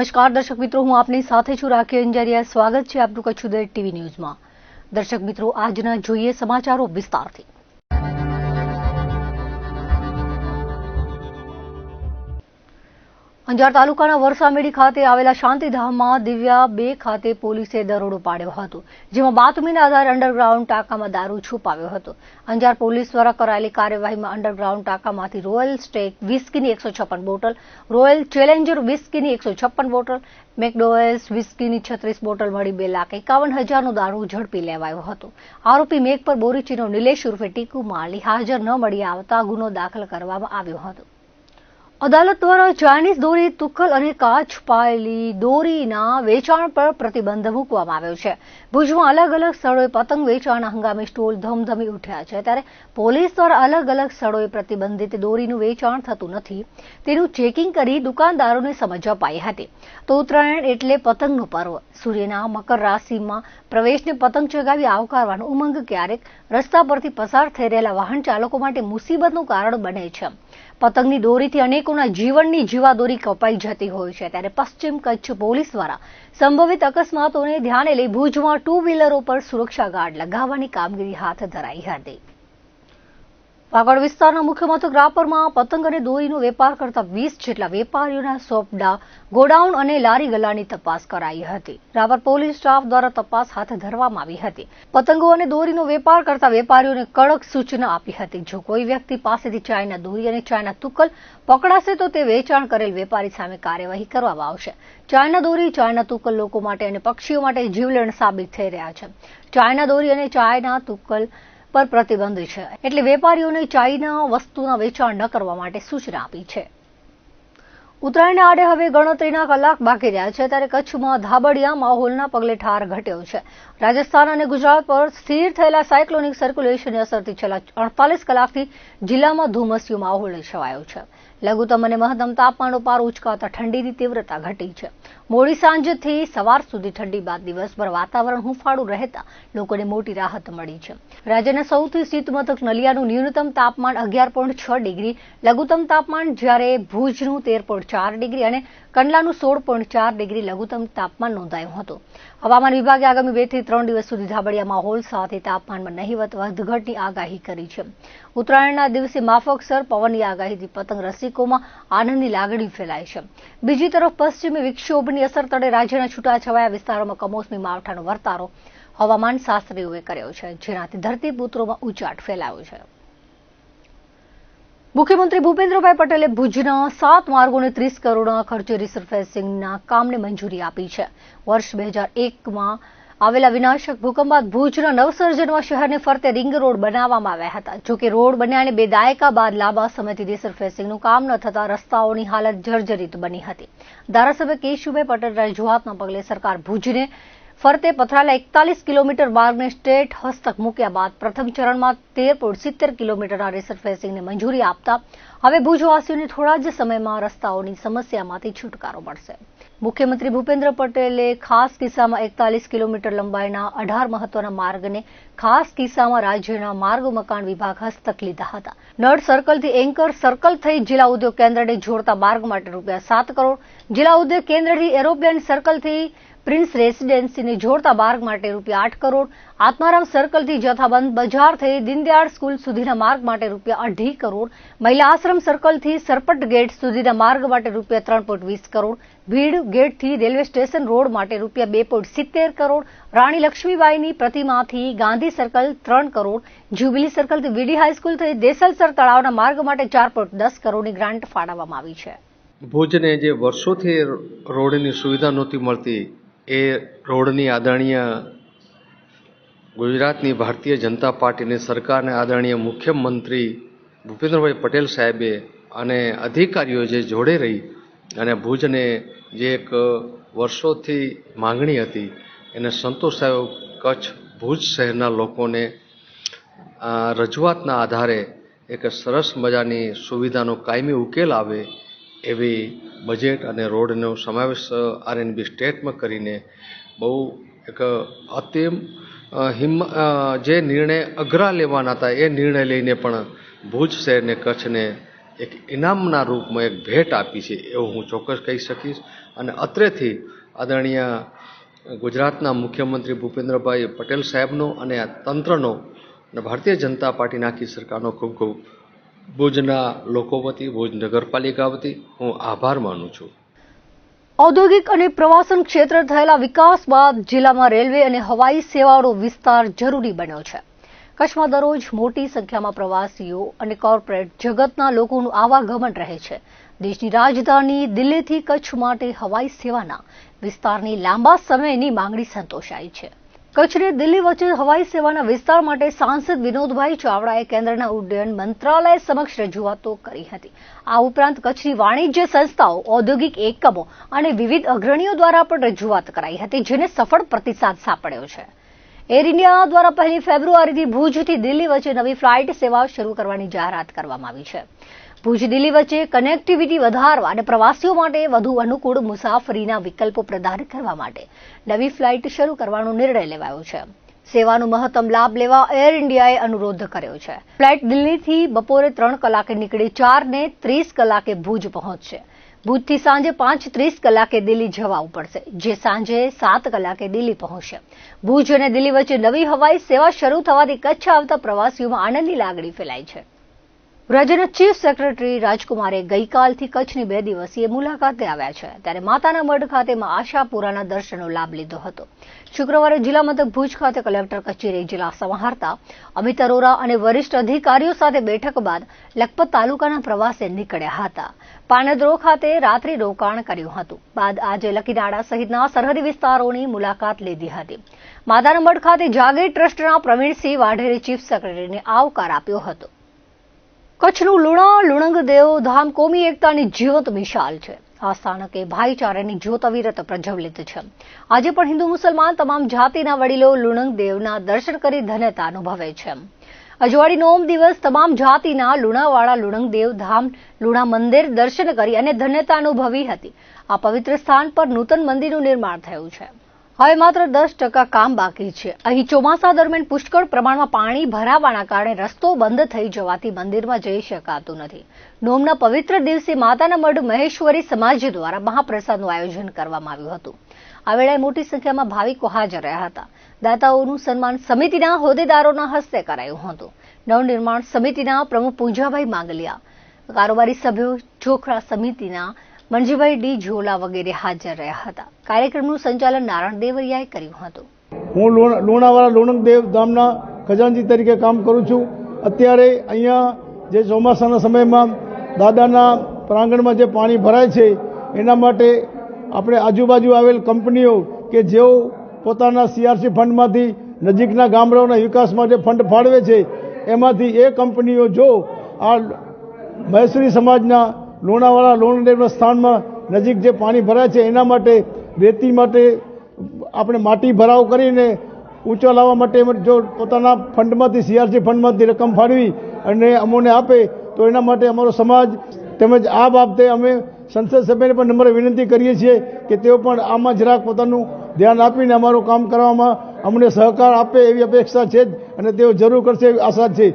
નમસ્કાર દર્શક મિત્રો, હું આપની સાથે છું રાખી અંજારિયા। સ્વાગત છે આપનું કચ્છ ઉદય ટીવી ન્યૂઝમાં। દર્શક મિત્રો, આજના જોઈએ સમાચારો વિસ્તારથી। અંજાર તાલુકાના વરસામેડી ખાતે આવેલા શાંતિધામમાં દિવ્યા 2 ખાતે પોલીસે દરોડો પાડ્યો હતો, જેમાં બાતમીના આધારે અંડરગ્રાઉન્ડ ટાંકામાં દારૂ છુપાવ્યો હતો। અંજાર પોલીસ દ્વારા કરાયેલી કાર્યવાહીમાં અંડરગ્રાઉન્ડ ટાંકામાંથી રોયલ સ્ટેક વિસ્કીની 156 બોટલ, રોયલ ચેલેન્જર વિસ્કીની 156 બોટલ, મેકડોવેલ્સ વિસ્કીની 36 બોટલ મળી 2,51,000નો દારૂ ઝડપી લેવાયો હતો। આરોપી મેઘ પર બોરીચીનો નિલેશ ઉર્ફે ટીકુ માળી હાજર ન મળી આવતા ગુનો દાખલ કરવામાં આવ્યો હતો। અદાલત દ્વારા ચાઇનીઝ દોરી, તુક્કલ અને કાચ પાયેલી દોરીના વેચાણ પર પ્રતિબંધ મૂકવામાં આવ્યો છે। ભુજમાં અલગ અલગ સ્થળોએ પતંગ વેચાણના હંગામી સ્ટોલ ધમધમી ઉઠ્યા છે, ત્યારે પોલીસ દ્વારા અલગ અલગ સ્થળોએ પ્રતિબંધિત દોરીનું વેચાણ થતું નથી તેનું ચેકિંગ કરી દુકાનદારોને સમજ અપાઈ હતી। તો ઉત્તરાયણ એટલે પતંગનું પર્વ, સૂર્યના મકર રાશિમાં પ્રવેશને પતંગ ચગાવી આવકારવાનો ઉમંગ ક્યારેક રસ્તા પરથી પસાર થઈ રહેલા વાહન ચાલકો માટે મુસીબતનું કારણ બને છે। પતંગની દોરીથી અનેકોના જીવનની જીવાદોરી કપાઈ જતી હોય છે, ત્યારે પશ્ચિમ કચ્છ પોલીસ દ્વારા સંભવિત અકસ્માતોને ધ્યાને લઈ ભુજમાં 2 વ્હીલરો પર સુરક્ષા ગાર્ડ લગાવવાની કામગીરી હાથ ધરાઈ હતી। વાગડ વિસ્તારના મુખ્ય મથક રાપરમાં પતંગ અને દોરીનો વેપાર કરતા 20 જેટલા વેપારીઓના સોંપડા, ગોડાઉન અને લારી ગલ્લાની તપાસ કરાઈ હતી। રાપર પોલીસ સ્ટાફ દ્વારા તપાસ હાથ ધરવામાં આવી હતી। પતંગો અને દોરીનો વેપાર કરતા વેપારીઓને કડક સૂચના આપી હતી, જો કોઈ વ્યક્તિ પાસેથી ચાઇના દોરી અને ચાઇના તુક્કલ પકડાશે તો તે વેચાણ કરેલ વેપારી સામે કાર્યવાહી કરવામાં આવશે। ચાઇના દોરી, ચાઇના તુક્કલ લોકો માટે અને પક્ષીઓ માટે જીવલેણ સાબિત થઈ રહ્યા છે। ચાઇના દોરી અને ચાઇના તુક્કલ પર પ્રતિબંધ છે, એટલે વેપારીઓને ચાઇના વસ્તુના વેચાણ ન કરવા માટે સૂચના આપી છે। ઉત્તરાયણને આડે હવે ગણતરીના કલાક બાકી રહ્યા છે, ત્યારે કચ્છમાં ધાબડિયા માહોલના પગલે ઠાર ઘટ્યો છે। રાજસ્થાન અને ગુજરાત પર સ્થિર થયેલા સાયક્લોનિક સર્ક્યુલેશનની અસરથી છેલ્લા 48 કલાકથી જિલ્લામાં ધુમ્મસિયો માહોલ છવાયો છે। લઘુત્તમ અને મહત્તમ તાપમાનનો પાર ઉચકાતા ઠંડીની તીવ્રતા ઘટી છે। મોડી સાંજથી સવાર સુધી ઠંડી બાદ દિવસભર વાતાવરણ હૂંફાળું રહેતા લોકોને મોટી રાહત મળી છે। રાજ્યના સૌથી શીત મથક નલિયાનું ન્યૂનતમ તાપમાન 11.6 ડિગ્રી, લઘુત્તમ તાપમાન જ્યારે ભુજનું 13.4 ડિગ્રી અને કંડલાનું 16.4 ડિગ્રી લઘુત્તમ તાપમાન નોંધાયું હતું। હવામાન વિભાગે આગામી 2 થી 3 દિવસ સુધી ધાબડિયા માહોલ સાથે તાપમાનમાં નહિવત વધઘટની આગાહી કરી છે। ઉત્તરાયણના દિવસે માફકસર પવનની આગાહીથી પતંગ રસિકોમાં આનંદની લાગણી ફેલાય છે। બીજી તરફ પશ્ચિમી વિક્ષોભની અસર તળે રાજ્યના છૂટાછવાયા વિસ્તારોમાં કમોસમી માવઠાનો વર્તારો હવામાન શાસ્ત્રીઓએ કર્યો છે, જેનાથી ધરતીપુત્રોમાં ઉચાટ ફેલાયો છે। મુખ્યમંત્રી ભૂપેન્દ્રભાઈ પટેલે ભુજના 7 માર્ગોને 30 કરોડના ખર્ચે રિસર્ફેસિંગના કામને મંજૂરી આપી છે। વર્ષ 2001માં આવેલા વિનાશક ભૂકંપ બાદ ભુજના નવસર્જનમાં શહેરને ફરતે રિંગ રોડ બનાવવામાં આવ્યા હતા। જોકે રોડ બન્યાને 2 દાયકા બાદ લાંબા સમયથી રિસર્ફેસિંગનું કામ ન થતા રસ્તાઓની હાલત જર્જરિત બની હતી। ધારાસભ્ય કેશુભાઈ પટેલના રજૂઆતના પગલે સરકાર ભુજને ફરતે પથરાયેલા 41 કિલોમીટર માર્ગને સ્ટેટ હસ્તક મૂક્યા બાદ પ્રથમ ચરણમાં 13.70 કિલોમીટરના રિસર્ફેસિંગને મંજૂરી આપતા હવે ભુજવાસીઓને થોડા જ સમયમાં રસ્તાઓની સમસ્યામાંથી છુટકારો મળશે। મુખ્યમંત્રી ભૂપેન્દ્ર પટેલે ખાસ કિસ્સામાં 41 કિલોમીટર લંબાઈના 18 મહત્વના માર્ગને ખાસ કિસ્સામાં રાજ્યના માર્ગ મકાન વિભાગ હસ્તક લીધા હતા। નળ સર્કલથી એન્કર સર્કલ થઈ જિલ્લા ઉદ્યોગ કેન્દ્રને જોડતા માર્ગ માટે ₹7 કરોડ, જિલ્લા ઉદ્યોગ કેન્દ્રથી એરોપ્લેન સર્કલથી પ્રિન્સ રેસિડેન્સીને જોડતા માર્ગ માટે ₹8 કરોડ, આત્મારામ સર્કલથી જથ્થાબંધ બજાર થઈ દીનદયાળ સ્કૂલ સુધીના માર્ગ માટે ₹2.5 કરોડ, મહિલા આશ્રમ સર્કલથી સરપટ ગેટ સુધીના માર્ગ માટે ₹3.20 કરોડ, ભીડ ગેટથી રેલવે સ્ટેશન રોડ માટે ₹2.70 કરોડ, રાણી લક્ષ્મીબાઈની પ્રતિમાથી ગાંધી સર્કલ 3 કરોડ, જ્યુબિલી સર્કલથી વીડી હાઈસ્કૂલ થઈ દેસલસર તળાવના માર્ગ માટે 4.10 કરોડની ગ્રાન્ટ ફાળવવામાં આવી છે। ભુજને જે વર્ષોથી રોડની સુવિધા નહોતી મળતી, એ રોડની આદરણીય ગુજરાતની ભારતીય જનતા પાર્ટીની સરકારને આદરણીય મુખ્યમંત્રી ભૂપેન્દ્રભાઈ પટેલ સાહેબે અને અધિકારીઓ જે જોડે રહી અને ભુજને જે એક વર્ષોથી માંગણી હતી એને સંતોષાયો। કચ્છ ભુજ શહેરના લોકોને રજૂઆતના આધારે એક સરસ મજાની સુવિધાનો કાયમી ઉકેલ આવે એવી બજેટ અને રોડનો સમાવેશ આરએનબી સ્ટેટમાં કરીને બહુ એક અત્યંત જે નિર્ણય અઘરા લેવાના હતા એ નિર્ણય લઈને પણ ભુજ શહેરને કચ્છને એક ઇનામના રૂપમાં એક ભેટ આપી છે એવું હું ચોક્કસ કહી શકીશ। અને અત્રેથી આદરણીય ગુજરાતના મુખ્યમંત્રી ભૂપેન્દ્રભાઈ પટેલ સાહેબનો અને આ તંત્રનો અને ભારતીય જનતા પાર્ટીના આખી સરકારનો ખૂબ ખૂબ ભુજના લોકો વતી, ભુજ નગરપાલિકા વતી હું આભાર માનું છું. ઔદ્યોગિક અને પ્રવાસન ક્ષેત્રે થયેલા વિકાસ બાદ જિલ્લામાં રેલવે અને હવાઈ સેવાઓનો વિસ્તાર જરૂરી બન્યો છે. કચ્છમાં દરરોજ મોટી સંખ્યામાં પ્રવાસીઓ અને કોર્પોરેટ જગતના લોકોનું આવાગમન રહે છે. દેશની રાજધાની દિલ્હીથી કચ્છ માટે હવાઈ સેવાના વિસ્તારની લાંબા સમયની માંગણી સંતોષાઈ છે. કચ્છને દિલ્હી વચ્ચે હવાઈ સેવાના વિસ્તાર માટે સાંસદ વિનોદભાઈ ચાવડાએ કેન્દ્રના ઉડ્ડયન મંત્રાલય સમક્ષ રજૂઆતો કરી હતી. આ ઉપરાંત કચ્છની વાણિજ્ય સંસ્થાઓ, ઔદ્યોગિક એકમો અને વિવિધ અગ્રણીઓ દ્વારા પણ રજૂઆત કરાઈ હતી, જેને સફળ પ્રતિસાદ સાંપડ્યો છે. એર ઇન્ડિયા દ્વારા 1 ફેબ્રુઆરીથી ભુજથી દિલ્હી વચ્ચે નવી ફ્લાઇટ સેવા શરૂ કરવાની જાહેરાત કરવામાં આવી છે. ભુજ દિલ્હી વચ્ચે કનેક્ટિવિટી વધારવા અને પ્રવાસીઓ માટે વધુ અનુકૂળ મુસાફરીના વિકલ્પો પ્રદાન કરવા માટે નવી ફ્લાઇટ શરૂ કરવાનો નિર્ણય લેવાયો છે. સેવાનો મહત્તમ લાભ લેવા એર ઇન્ડિયાએ અનુરોધ કર્યો છે. ફ્લાઇટ દિલ્હીથી બપોરે 3 કલાકે નીકળી 4:30 કલાકે ભુજ પહોંચશે. ભુજથી સાંજે 5:30 કલાકે દિલ્હી જવું પડશે, જે સાંજે 7 કલાકે દિલ્હી પહોંચશે. ભુજ અને દિલ્હી વચ્ચે નવી હવાઈ સેવા શરૂ થવાથી કચ્છ આવતા પ્રવાસીઓમાં આનંદની લાગણી ફેલાઈ છે. રાજ્યના ચીફ સેક્રેટરી રાજકુમારે ગઈકાલથી કચ્છની 2 દિવસીય મુલાકાતે આવ્યા છે, ત્યારે માતાના મઢ ખાતે માં આશાપુરાના દર્શનનો લાભ લીધો હતો. શુક્રવારે જિલ્લા મથક ભુજ ખાતે કલેક્ટર કચેરી જિલ્લા સમાહર્તા અમિત અરોરા અને વરિષ્ઠ અધિકારીઓ સાથે બેઠક બાદ લખપત તાલુકાના પ્રવાસે નીકળ્યા હતા. પાનેદ્રો ખાતે રાત્રિ રોકાણ કર્યું હતું. બાદ આજે લકીનાળા સહિતના સરહદી વિસ્તારોની મુલાકાત લીધી હતી. માતાના મઢ ખાતે જાગીર ટ્રસ્ટના પ્રવીણસિંહ વાઢેરે ચીફ સેક્રેટરીને આવકાર આપ્યો હતો. કચ્છનું લુણા લુણંગ દેવ ધામ કોમી એકતાની જીવંત મિસાલ છે. આ સ્થાનકે ભાઈચારાની જ્યોત અવિરત પ્રજ્વલિત છે. આજે પણ હિન્દુ મુસલમાન તમામ જાતિના વડીલો લુણંગ દેવના દર્શન કરી ધન્યતા અનુભવે છે. અજવાળી નોમ દિવસ તમામ જાતિના લુણાવાળા લુણંગ દેવ ધામ લુણા મંદિર દર્શન કરી અને ધન્યતા અનુભવી હતી. આ પવિત્ર સ્થાન પર નૂતન મંદિરનું નિર્માણ થયું છે. હવે માત્ર 10% કામ બાકી છે. અહીં ચોમાસા દરમિયાન પુષ્કળ પ્રમાણમાં પાણી ભરાવાના કારણે રસ્તો બંધ થઈ જવાથી મંદિરમાં જઈ શકાતું નથી. નોમના પવિત્ર દિવસે માતાના મઢ મહેશ્વરી સમાજ દ્વારા મહાપ્રસાદનું આયોજન કરવામાં આવ્યું હતું. આ વેળાએ મોટી સંખ્યામાં ભાવિકો હાજર રહ્યા હતા. દાતાઓનું સન્માન સમિતિના હોદ્દેદારોના હસ્તે કરાયું હતું. નવનિર્માણ સમિતિના પ્રમુખ પૂંજાભાઈ માંગલિયા, કારોબારી સભ્યો, જોખરા સમિતિના મનજીભાઈ ડી ઝોલા વગેરે હાજર રહ્યા હતા. કાર્યક્રમનું સંચાલન નારાયણ દેવરિયાએ કર્યું હતું. હું લુણાવાળા લુણંગ દેવ ધામના ખજાનચી તરીકે કામ કરું છું. અત્યારે અહીંયા જે ચોમાસાના સમયમાં દાદાના પ્રાંગણમાં જે પાણી ભરાય છે એના માટે આપણે આજુબાજુ આવેલ કંપનીઓ કે જેઓ પોતાના સીઆરસી ફંડમાંથી નજીકના ગામડાઓના વિકાસ માટે ફંડ ફાળવે છે, એમાંથી એ કંપનીઓ જો આ મહેશ્વરી સમાજના લુણાવાળા લુણદેવના સ્થાનમાં નજીક જે પાણી ભરાય છે એના માટે રેતી માટે આપણે માટી ભરાવ કરીને ઊંચો લાવવા માટે જો પોતાના ફંડમાંથી સીઆરસી ફંડમાંથી રકમ ફાળવી અને અમોને આપે તો એના માટે અમારો સમાજ તેમજ આ બાબતે અમે સંસદ સભ્યને પણ નમ્ર વિનંતી કરીએ છીએ કે તેઓ પણ આમાં જરાક પોતાનું ધ્યાન આપીને અમારું કામ કરવામાં અમને સહકાર આપે એવી અપેક્ષા છે અને તેઓ જરૂર કરશે એવી આશા છે.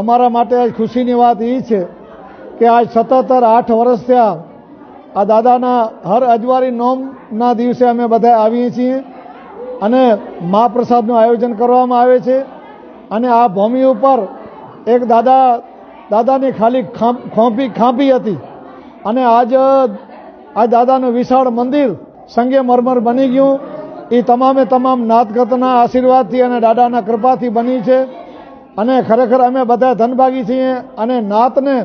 અમારા માટે આજ ખુશીની વાત એ છે કે આજ 77-8 વર્ષ થયા આ દાદાના હર અજવાળી નોમના દિવસે અમે બધા આવીએ છીએ અને મહાપ્રસાદનું આયોજન કરવામાં આવે છે. અને આ ભૂમિ ઉપર એક દાદાની ખાલી ખાંભી હતી અને આજ દાદાનું વિશાળ મંદિર સંગેમરમર બની ગયું. એ તમામ નાતગતના આશીર્વાદથી અને દાદાના કૃપાથી બની છે અને ખરેખર અમે બધા ધનભાગી છીએ અને નાતને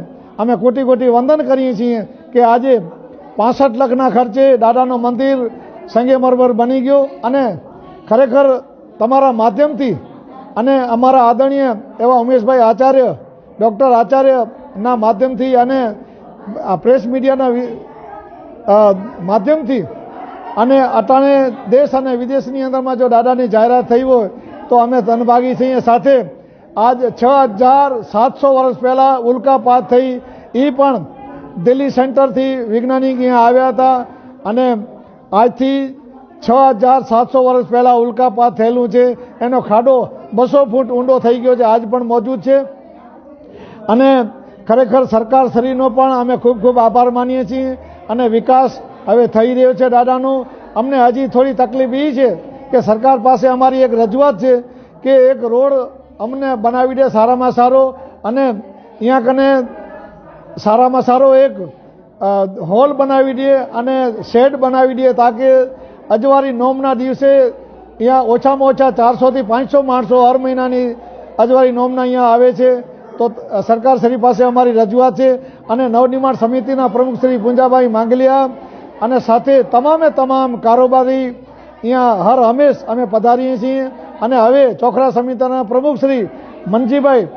અમે કોટી વંદન કરીએ છીએ કે આજે 65 લાખના ખર્ચે દાદાનું મંદિર સંગેમરમર બની ગયું. અને ખરેખર તમારા માધ્યમથી અને અમારા આદરણીય એવા ઉમેશભાઈ આચાર્ય, ડૉક્ટર આચાર્યના માધ્યમથી અને પ્રેસ મીડિયાના માધ્યમથી અને અટાણે દેશ અને વિદેશની અંદરમાં જો દાદાની જાહેરાત થઈ હોય તો અમે ધનભાગી છીએ. સાથે આજ 6700 વર્ષ પહેલાં ઉલ્કાપાત થઈ, એ પણ દિલ્હી સેન્ટરથી વૈજ્ઞાનિક અહીંયા આવ્યા હતા અને આજથી 6700 વર્ષ પહેલાં ઉલ્કાપાત થયેલું છે. એનો ખાડો 200 ફૂટ ઊંડો થઈ ગયો છે, આજ પણ મોજૂદ છે. અને ખરેખર સરકારશ્રીનો પણ અમે ખૂબ આભાર માનીએ છીએ અને વિકાસ હવે થઈ રહ્યો છે દાદાનું. અમને હજી થોડી તકલીફ એ છે કે સરકાર પાસે અમારી એક રજૂઆત છે કે એક રોડ અમને બનાવી દે સારામાં સારો, અને અહીંયા કને સારામાં સારો એક હોલ બનાવી દે અને શેડ બનાવી દે, તાકે અજવારી નોમના દિવસે અહીંયા ઓછામાં ઓછા 400 થી 500 માણસો હર મહિનાની અજવારી નોમના અહીંયા આવે છે. તો સરકાર શ્રી પાસે અમારી રજૂઆત છે. અને નવનિર્માણ સમિતિના પ્રમુખ શ્રી પુંજાભાઈ માંગલિયા અને સાથે તમામ કારોબારી અહીંયા હર હંમેશ અમે પધારીએ છીએ. અને હવે ચોખરા સમિતિના પ્રમુખ શ્રી મનજીભાઈ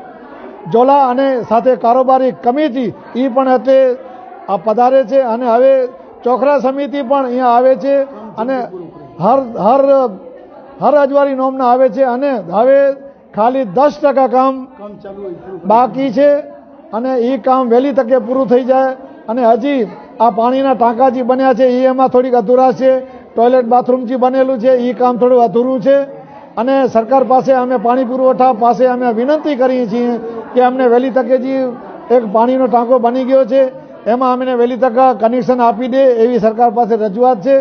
જોલા અને સાથે કારોબારી કમિટી એ પણ એટલે આ પધારે છે. અને હવે ચોખરા સમિતિ પણ અહીંયા આવે છે અને હર અજવારી નોમના આવે છે. અને હવે ખાલી 10% કામ બાકી છે અને એ કામ વહેલી તકે પૂરું થઈ જાય. અને હજી આ પાણીના ટાંકા જે બન્યા છે એ એમાં થોડીક અધૂરાશ છે. ટોયલેટ બાથરૂમ જે બનેલું છે એ કામ થોડું અધૂરું છે. અને સરકાર પાસે અમે પાણી પુરવઠા પાસે અમે વિનંતી કરીએ છીએ કે અમને વહેલી તકે જે એક પાણીનો ટાંકો બની ગયો છે એમાં અમને વહેલી તકે કનેક્શન આપી દે એવી સરકાર પાસે રજૂઆત છે.